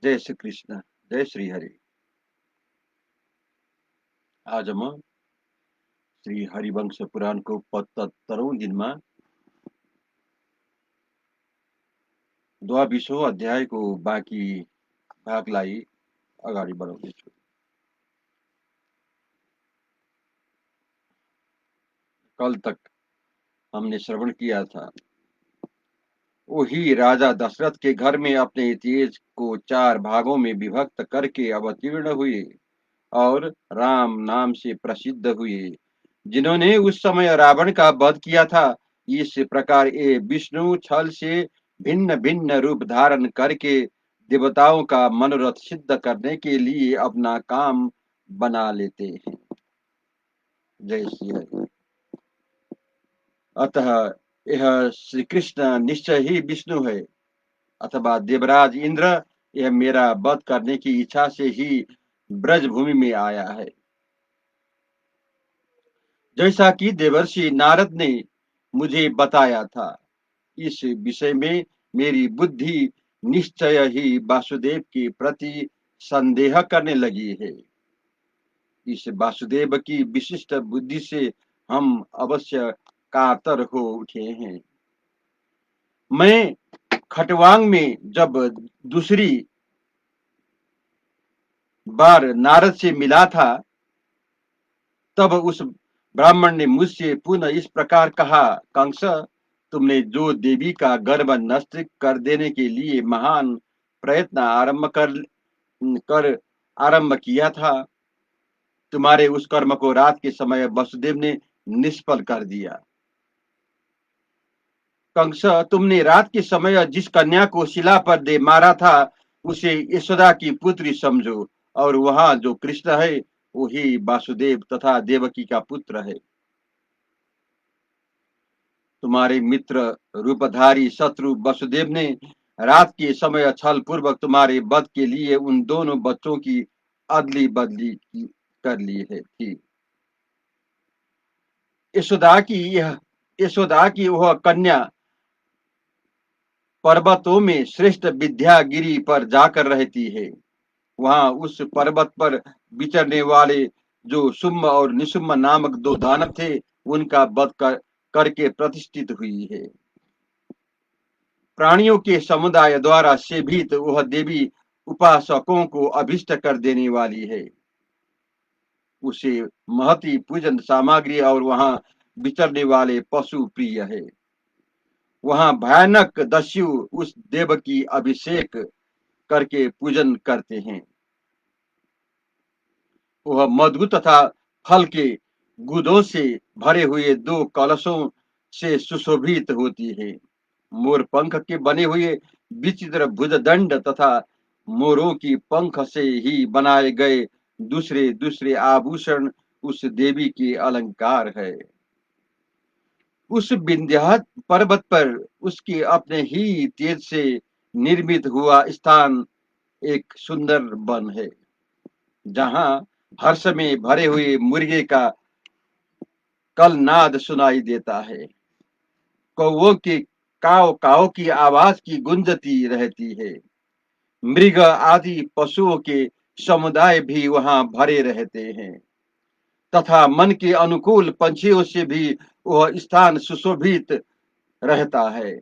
जय श्री कृष्ण, जय श्री हरि। आज हम श्री हरिवंश पुराण को 75औं दिन में 22औं अध्याय को बाँकी भागलाई अगाडि बढाउँदैछु। कल तक हमने श्रवण किया था, वही राजा दशरथ के घर में अपने तेज को 4 भागों में विभक्त करके अवतीर्ण हुए और राम नाम से प्रसिद्ध हुए, जिन्होंने उस समय रावण का वध किया था। इस प्रकार ये विष्णु छल से भिन्न भिन्न रूप धारण करके देवताओं का मनोरथ सिद्ध करने के लिए अपना काम बना लेते हैं। जय श्री हरि। अतः यह श्री कृष्ण निश्चय ही विष्णु है अथवा देवराज इंद्र, यह मेरा वध करने की इच्छा से ही ब्रज भूमि में आया है। जैसा कि देवर्षि नारद ने मुझे बताया था, इस विषय में मेरी बुद्धि निश्चय ही वासुदेव के प्रति संदेह करने लगी है। इस वासुदेव की विशिष्ट बुद्धि से हम अवश्य कातर हो उठे हैं। मैं खटवांग में जब दूसरी बार नारद से मिला था, तब उस ब्राह्मण ने मुझसे पुनः इस प्रकार कहा, कंस, तुमने जो देवी का गर्भ नष्ट कर देने के लिए महान प्रयत्न कर आरंभ किया था, तुम्हारे उस कर्म को रात के समय वसुदेव ने निष्फल कर दिया। कंस, तुमने रात के समय जिस कन्या को शिला पर दे मारा था, उसे यशोदा की पुत्री समझो, और वहां जो कृष्ण है वही वासुदेव तथा देवकी का पुत्र है। तुम्हारे मित्र रूपधारी शत्रु वसुदेव ने रात के समय छल पूर्वक तुम्हारे वध के लिए उन दोनों बच्चों की अदली बदली कर ली है थी। यशोदा की वह कन्या पर्वतों में श्रेष्ठ विद्यागिरी पर जाकर रहती है। वहां उस पर्वत पर विचरने वाले जो शुम्भ और निशुम्भ नामक 2 दानव थे, उनका वध करके प्रतिष्ठित हुई है। प्राणियों के समुदाय द्वारा सेवित वह देवी उपासकों को अभिष्ट कर देने वाली है। उसे महती पूजन सामग्री और वहां विचरने वाले पशु प्रिय है। वहां भयानक दस्यु उस देव की अभिषेक करके पूजन करते हैं। वह मधु तथा फल के गुदों से भरे हुए 2 कलशों से सुशोभित होती है। मोर पंख के बने हुए विचित्र भुजदंड तथा मोरों की पंख से ही बनाए गए दूसरे दूसरे आभूषण उस देवी के अलंकार है। उस विंध्या पर्वत पर उसके अपने ही तेज से निर्मित हुआ स्थान एक सुंदर वन है, जहां हर्ष में भरे हुए मुर्गे का कलनाद सुनाई देता है। कौवों के काव काव की आवाज की गुंजती रहती है। मृग आदि पशुओं के समुदाय भी वहां भरे रहते हैं तथा मन के अनुकूल पंछियों से भी वह स्थान सुशोभित रहता है।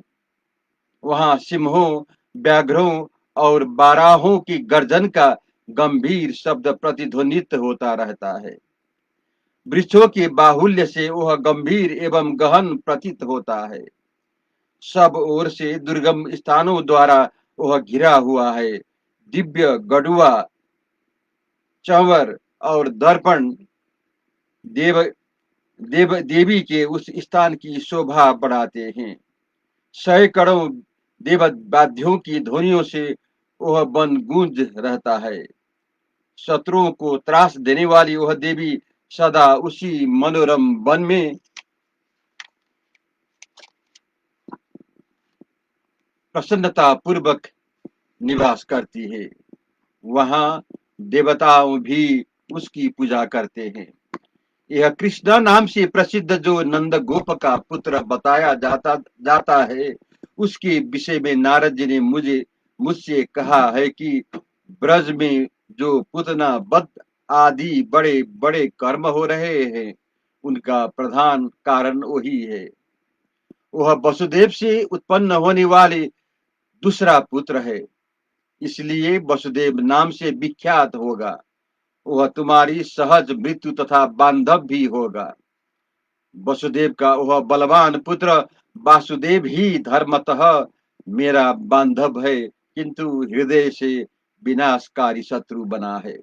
वहां सिंहों, व्याघ्रों और बाराहों की गर्जन का गंभीर शब्द प्रतिध्वनित होता रहता है। वृक्षों के बाहुल्य से वह गंभीर एवं गहन प्रतीत होता है। सब ओर से दुर्गम स्थानों द्वारा वह घिरा हुआ है। दिव्य गढ़ुआ, चंवर और दर्पण देव देवी के उस स्थान की शोभा बढ़ाते हैं। सैकड़ों देव वाद्यों की ध्वनियों से वह वन गूंज रहता है। शत्रुओं को त्रास देने वाली वह देवी सदा उसी मनोरम वन में प्रसन्नता पूर्वक निवास करती है। वहां देवताओं भी उसकी पूजा करते हैं। यह कृष्णा नाम से प्रसिद्ध जो नंद गोप का पुत्र बताया जाता है, उसके विषय में नारद जी ने मुझसे कहा है कि ब्रज में जो पुतना वध आदि बड़े बड़े कर्म हो रहे हैं, उनका प्रधान कारण वही है। वह वसुदेव से उत्पन्न होने वाले दूसरा पुत्र है, इसलिए वसुदेव नाम से विख्यात होगा। वह तुम्हारी सहज मृत्यु तथा बांधव भी होगा। वसुदेव का वह बलवान पुत्र वासुदेव ही धर्मतः मेरा बांधव है, किंतु हृदय से विनाशकारी शत्रु बना है।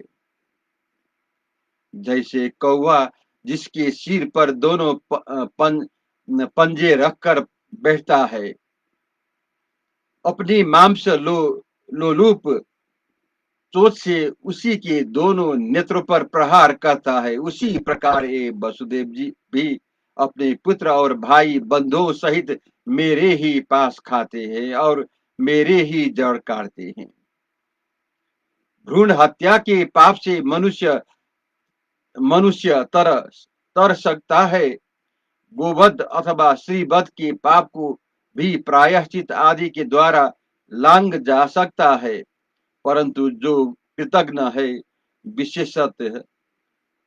जैसे कौवा जिसके सिर पर दोनों पंजे रखकर बैठता है, अपनी मांस लोलूप चोट से उसी के दोनों नेत्रों पर प्रहार करता है, उसी प्रकार ये वसुदेव जी भी अपने पुत्र और भाई बंधुओं सहित मेरे ही पास खाते हैं और मेरे ही जड़ काटते हैं। भ्रूण हत्या के पाप से मनुष्य मनुष्य तर सकता है। गोवध अथवा श्रीवध के पाप को भी प्रायश्चित आदि के द्वारा लांग जा सकता है, परंतु जो कृतज्ञ है, विशेषतः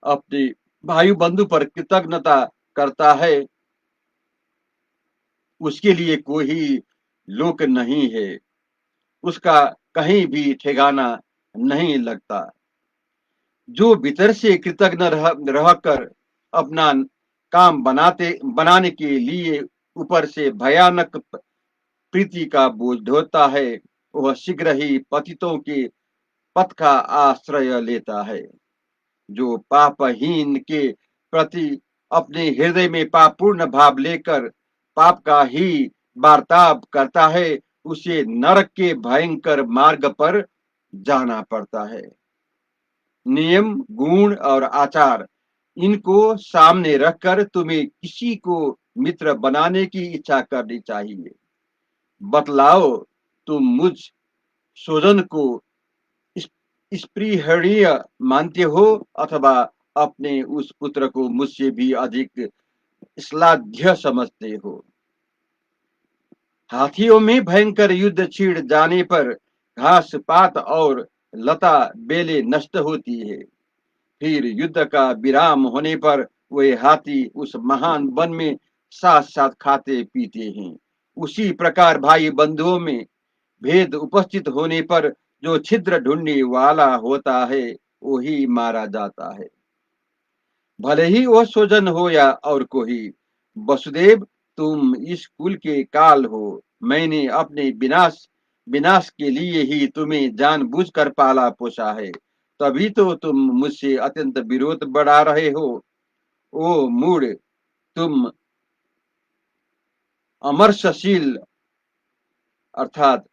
अपने भाई बंधु पर कृतज्ञता करता है, उसके लिए कोई लोक नहीं है, उसका कहीं भी ठिकाना नहीं लगता। जो भीतर से कृतज्ञ रहकर अपना काम बनाने के लिए ऊपर से भयानक प्रीति का बोझ ढोता है, वह शीघ्र ही पतितों के पथ का आश्रय लेता है। जो पापहीन के प्रति अपने हृदय में पापपूर्ण भाव लेकर पाप का ही वार्ताव करता है, उसे नरक के भयंकर मार्ग पर जाना पड़ता है। नियम, गुण और आचार, इनको सामने रखकर तुम्हें किसी को मित्र बनाने की इच्छा करनी चाहिए। बतलाओ, तुम मुझ स्वजन को स्पृहणीय मानते हो अथवा अपने उस पुत्र को मुझसे भी अधिक श्लाघ्य समझते हो। हाथियों में भयंकर युद्ध छिड़ जाने पर घास पात और लता बेले नष्ट होती है। फिर युद्ध का विराम होने पर वे हाथी उस महान वन में साथ साथ खाते पीते हैं। उसी प्रकार भाई बंधुओं में भेद उपस्थित होने पर जो छिद्र ढूंढने वाला होता है, वही मारा जाता है, भले ही वह स्वजन हो या और कोई। वसुदेव, तुम इस कुल के काल हो। मैंने अपने विनाश विनाश के लिए ही तुम्हें जानबूझकर पाला पोसा है, तभी तो तुम मुझसे अत्यंत विरोध बढ़ा रहे हो। ओ मूढ़, तुम अमर्षशील अर्थात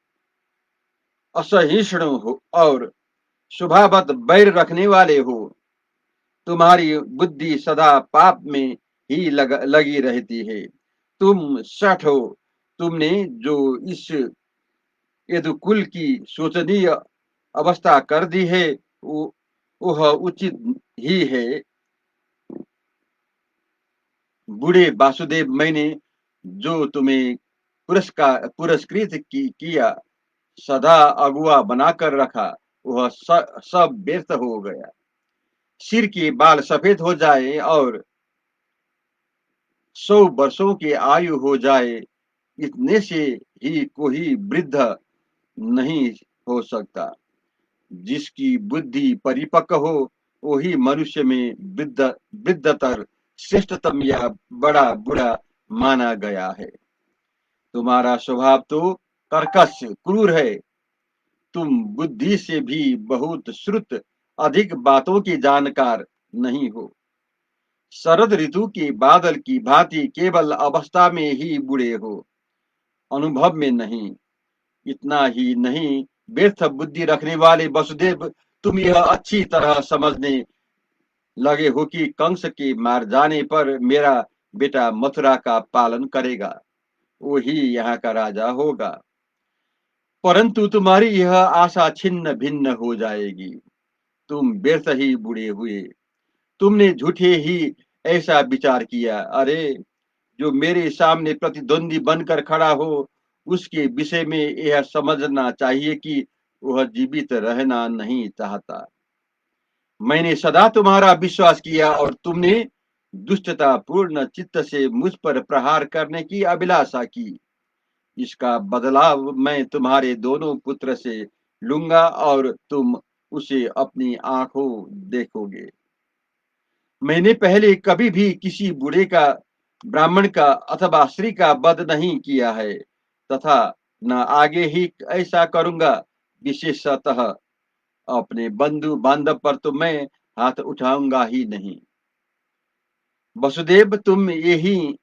असहिष्णु हो और स्वभावत बैर रखने वाले हो। तुम्हारी बुद्धि सदा पाप में ही लगी रहती है। तुम सठ हो। तुमने जो इस यदुकुल की शोचनीय अवस्था कर दी है, वह उचित ही है। बूढ़े वासुदेव, मैंने जो तुम्हें पुरस्कृत किया, सदा अगुआ बनाकर रखा, वह सब व्यर्थ हो गया। सिर के बाल सफेद हो जाए और 100 वर्षों की आयु हो जाए, इतने से ही कोई वृद्ध नहीं हो सकता। जिसकी बुद्धि परिपक्व हो, वही मनुष्य में वृद्धतर श्रेष्ठतम या बड़ा बुरा माना गया है। तुम्हारा स्वभाव तो कर्कश क्रूर है। तुम बुद्धि से भी बहुत श्रुत, अधिक बातों के जानकार नहीं हो। शरद ऋतु के बादल की भांति केवल अवस्था में ही बूढ़े हो, अनुभव में नहीं। इतना ही नहीं, व्यर्थ बुद्धि रखने वाले वसुदेव, तुम यह अच्छी तरह समझने लगे हो कि कंस के मार जाने पर मेरा बेटा मथुरा का पालन करेगा, वही यहाँ का राजा होगा। परंतु तुम्हारी यह आशा छिन्न भिन्न हो जाएगी। तुम व्यर्थ ही बूढ़े हुए। तुमने झूठे ही ऐसा विचार किया। अरे, जो मेरे सामने प्रतिद्वंदी बनकर खड़ा हो, उसके विषय में यह समझना चाहिए कि वह जीवित रहना नहीं चाहता। मैंने सदा तुम्हारा विश्वास किया और तुमने दुष्टता पूर्ण चित्त से मुझ पर प्रहार करने की अभिलाषा की। इसका बदलाव मैं तुम्हारे दोनों पुत्र से लूंगा और तुम उसे अपनी आंखों देखोगे। मैंने पहले कभी भी किसी बूढ़े का, ब्राह्मण का अथवा स्त्री का वध नहीं किया है, तथा न आगे ही ऐसा करूंगा। विशेषतः अपने बंधु बांधव पर तो मैं हाथ उठाऊंगा ही नहीं। वसुदेव, तुम यही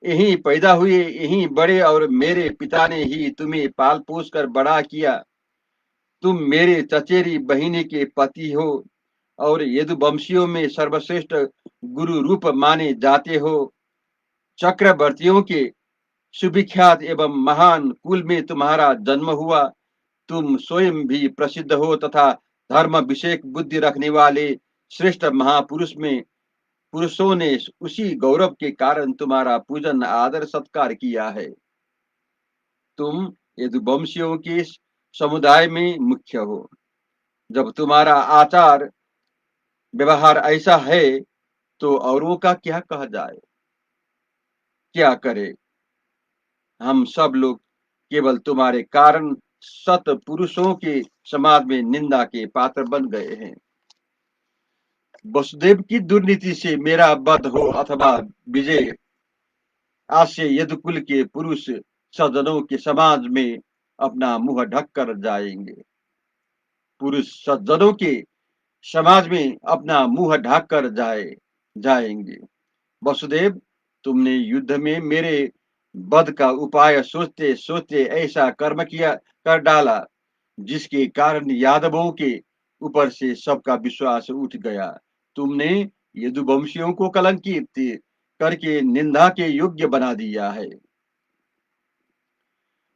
यही पैदा हुए, यही बड़े, और मेरे पिता ने ही तुम्हें पाल पोस कर बड़ा किया। तुम मेरे चचेरी बहिनी के पति हो और यदुवंशियों में सर्वश्रेष्ठ गुरु रूप माने जाते हो। चक्रवर्तियों के सुविख्यात एवं महान कुल में तुम्हारा जन्म हुआ। तुम स्वयं भी प्रसिद्ध हो तथा धर्म विषयक बुद्धि रखने वाले श्रेष्ठ महापुरुष में पुरुषों ने उसी गौरव के कारण तुम्हारा पूजन आदर सत्कार किया है। तुम यदुवंशियों के समुदाय में मुख्य हो। जब तुम्हारा आचार व्यवहार ऐसा है तो औरों का क्या कहा जाए। क्या करे, हम सब लोग केवल तुम्हारे कारण सत पुरुषों के समाज में निंदा के पात्र बन गए हैं। वसुदेव की दुर्नीति से मेरा वध हो अथवा विजय, आज से यदुकुल के पुरुष सज्जनों के समाज में अपना मुंह ढक कर जाएंगे। पुरुष सज्जनों के समाज में अपना मुंह ढक कर जाएंगे। वसुदेव, तुमने युद्ध में मेरे वध का उपाय सोचते सोचते ऐसा कर्म किया कर डाला जिसके कारण यादवों के ऊपर से सबका विश्वास उठ गया। तुमने यदुवंशियों को कलंकित करके निंदा के योग्य बना दिया है।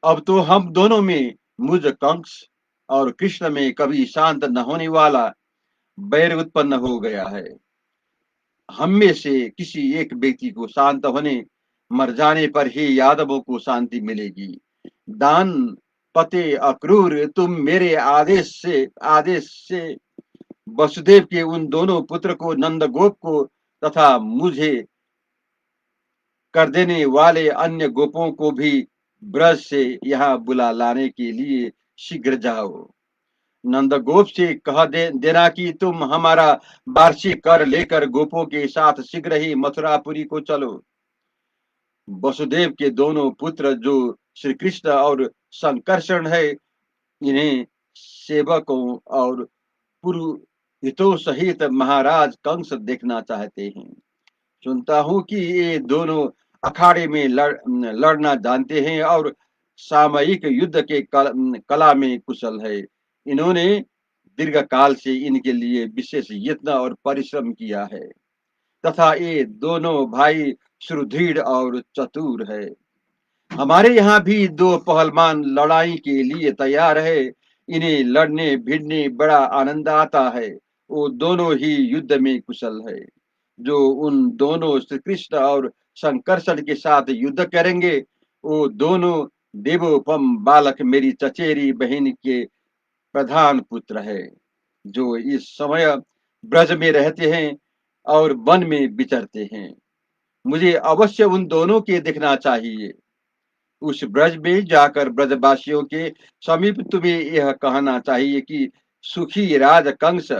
अब तो हम दोनों में, मुझ कंस और कृष्ण में कभी शांत न होने वाला बैर उत्पन्न हो गया है। हम में से किसी एक व्यक्ति को शांत होने, मर जाने पर ही यादवों को शांति मिलेगी। दान पते अक्रूर, तुम मेरे आदेश से वसुदेव के उन दोनों पुत्र को, नंदगोप को तथा मुझे कर देने वाले अन्य गोपों को भी ब्रज से यहाँ बुला लाने के लिए शीघ्र जाओ। नंदगोप से देना कि तुम हमारा वार्षिक कर लेकर गोपों के साथ शीघ्र ही मथुरापुरी को चलो। वसुदेव के दोनों पुत्र जो श्री कृष्ण और संकर्षण है, इन्हें सेवकों और पुरोहितों सहित महाराज कंस देखना चाहते हैं। सुनता हूँ कि ये दोनों अखाड़े में लड़ना जानते हैं और सामयिक युद्ध के कला में कुशल है। इन्होंने दीर्घ काल से इनके लिए विशेष यत्न और परिश्रम किया है तथा ये दोनों भाई सुदृढ़ और चतुर है। हमारे यहाँ भी दो पहलवान लड़ाई के लिए तैयार है। इन्हें लड़ने भिड़ने बड़ा आनंद आता है। वो दोनों ही युद्ध में कुशल है। जो उन दोनों श्री कृष्ण और संकर्षण के साथ युद्ध करेंगे, वो दोनों देवोपम बालक मेरी चचेरी बहन के प्रधान पुत्र है, जो इस समय ब्रज में रहते हैं और वन में विचरते हैं। मुझे अवश्य उन दोनों के देखना चाहिए। उस ब्रज में जाकर ब्रजवासियों के समीप तुम्हें यह कहना चाहिए कि सुखी राज कंस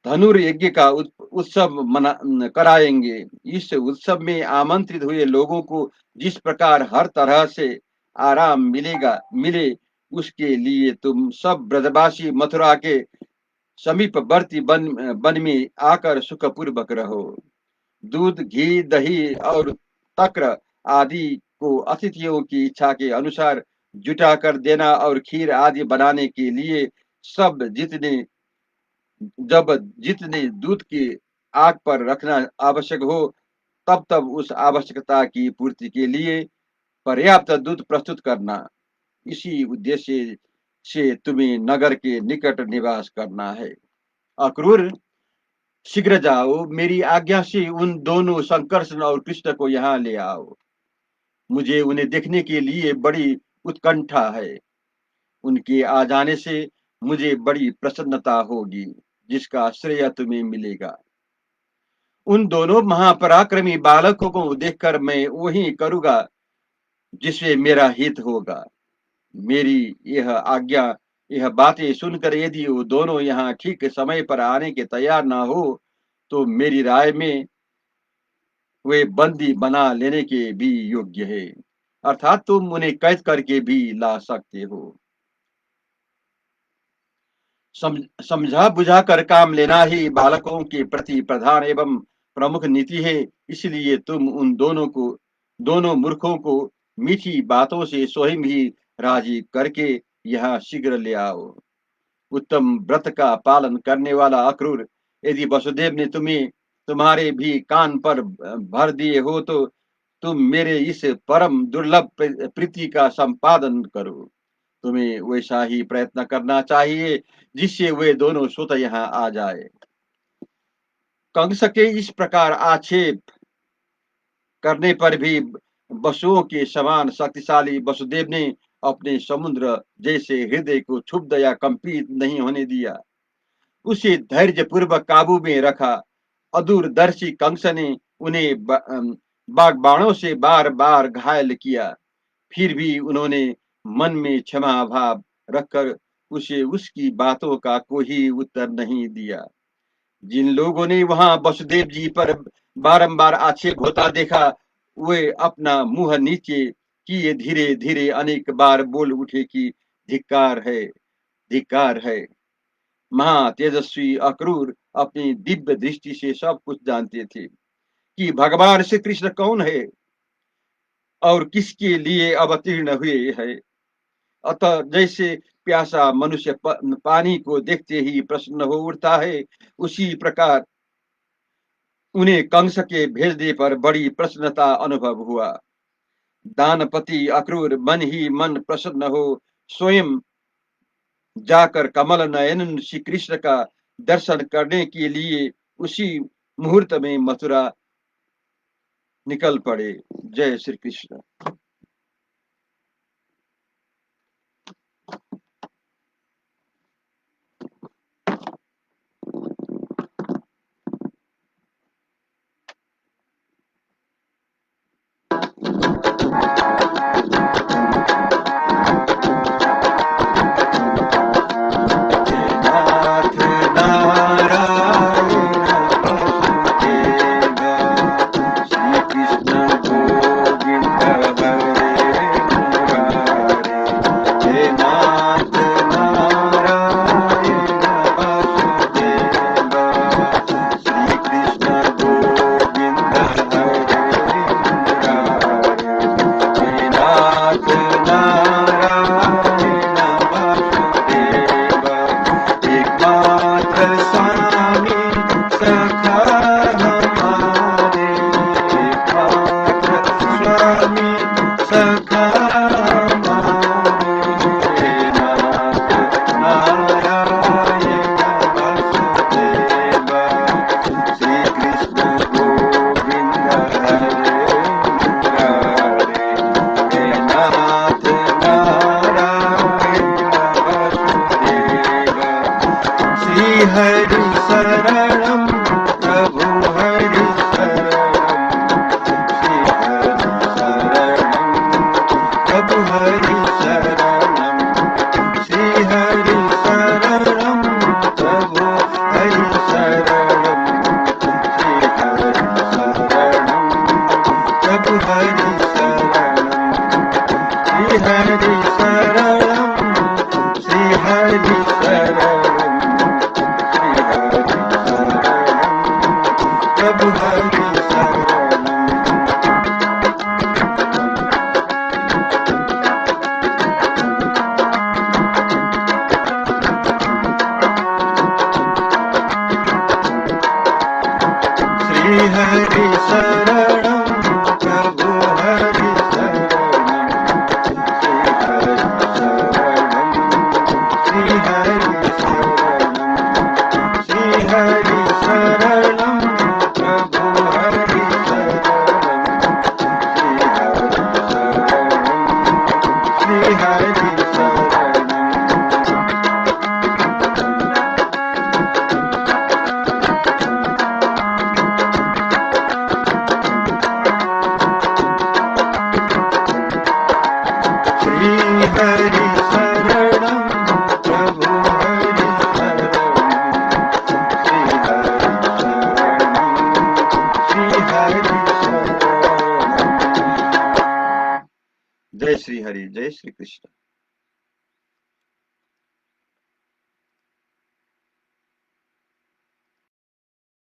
धनुर्यज्ञ का उत्सव कराएंगे। इस उत्सव में आमंत्रित हुए लोगों को जिस प्रकार हर तरह से आराम मिले, उसके लिए तुम सब ब्रजवासी मथुरा के समीपवर्ती वन में आकर सुखपूर्वक रहो। दूध, घी, दही और तक्र आदि को अतिथियों की इच्छा के अनुसार जुटा कर देना और खीर आदि बनाने के लिए सब जितने दूध की आग पर रखना आवश्यक हो, तब तब उस आवश्यकता की पूर्ति के लिए पर्याप्त दूध प्रस्तुत करना। इसी उद्देश्य से तुम्हें नगर के निकट निवास करना है। अक्रूर, शीघ्र जाओ, मेरी आज्ञा से उन दोनों संकर्षण और कृष्ण को यहाँ ले आओ। मुझे उन्हें देखने के लिए बड़ी उत्कंठा है। उनके आ जाने से मुझे बड़ी प्रसन्नता होगी, जिसका श्रेय तुम्हें मिलेगा। उन दोनों महापराक्रमी बालकों को देखकर मैं वही करूंगा जिसमें मेरा हित होगा। मेरी यह आज्ञा, यह बातें सुनकर यदि वो दोनों यहाँ ठीक समय पर आने के तैयार ना हो, तो मेरी राय में वे बंदी बना लेने के भी योग्य है, अर्थात तुम उन्हें कैद करके भी ला सकते हो। समझा बुझा कर काम लेना ही बालकों के प्रति प्रधान एवं प्रमुख नीति है। इसलिए तुम उन दोनों मूर्खों को मीठी बातों से स्वयं ही राजी करके यहाँ शीघ्र ले आओ। उत्तम व्रत का पालन करने वाला अक्रूर, यदि वसुदेव ने तुम्हें तुम्हारे भी कान पर भर दिए हो, तो तुम मेरे इस परम दुर्लभ प्रीति का संपादन करो। तुम्हें वैसा ही प्रयत्न करना चाहिए जिससे वे दोनों स्वतः यहाँ आ जाए। कंस के इस प्रकार आक्षेप करने पर भी वसुओं के समान शक्तिशाली वसुदेव ने अपने समुद्र जैसे हृदय को क्षुब्ध या कंपित नहीं होने दिया। उसे धैर्य पूर्वक काबू में रखा। अदूरदर्शी कंस ने उन्हें बागबाणों से बार बार घायल किया, फिर भी उन्होंने मन में क्षमा भाव रखकर उसे उसकी बातों का कोई उत्तर नहीं दिया। जिन लोगों ने वहां वसुदेव जी पर बारंबार आक्षेप होता देखा, वे अपना मुंह नीचे किए धीरे धीरे अनेक बार बोल उठे कि धिक्कार है, धिक्कार है। महा तेजस्वी अक्रूर अपनी दिव्य दृष्टि से सब कुछ जानते थे कि भगवान श्री कृष्ण कौन है और किसके लिए अवतीर्ण हुए है। अतः जैसे प्यासा मनुष्य पानी को देखते ही प्रसन्न हो उठता है, उसी प्रकार उन्हें कंस के भेजने पर बड़ी प्रसन्नता अनुभव हुआ। दानपति अक्रूर मन ही मन प्रसन्न हो स्वयं जाकर कमल नयन श्री कृष्ण का दर्शन करने के लिए उसी मुहूर्त में मथुरा निकल पड़े। जय श्री कृष्ण। जय श्री हरि, जय श्री कृष्ण।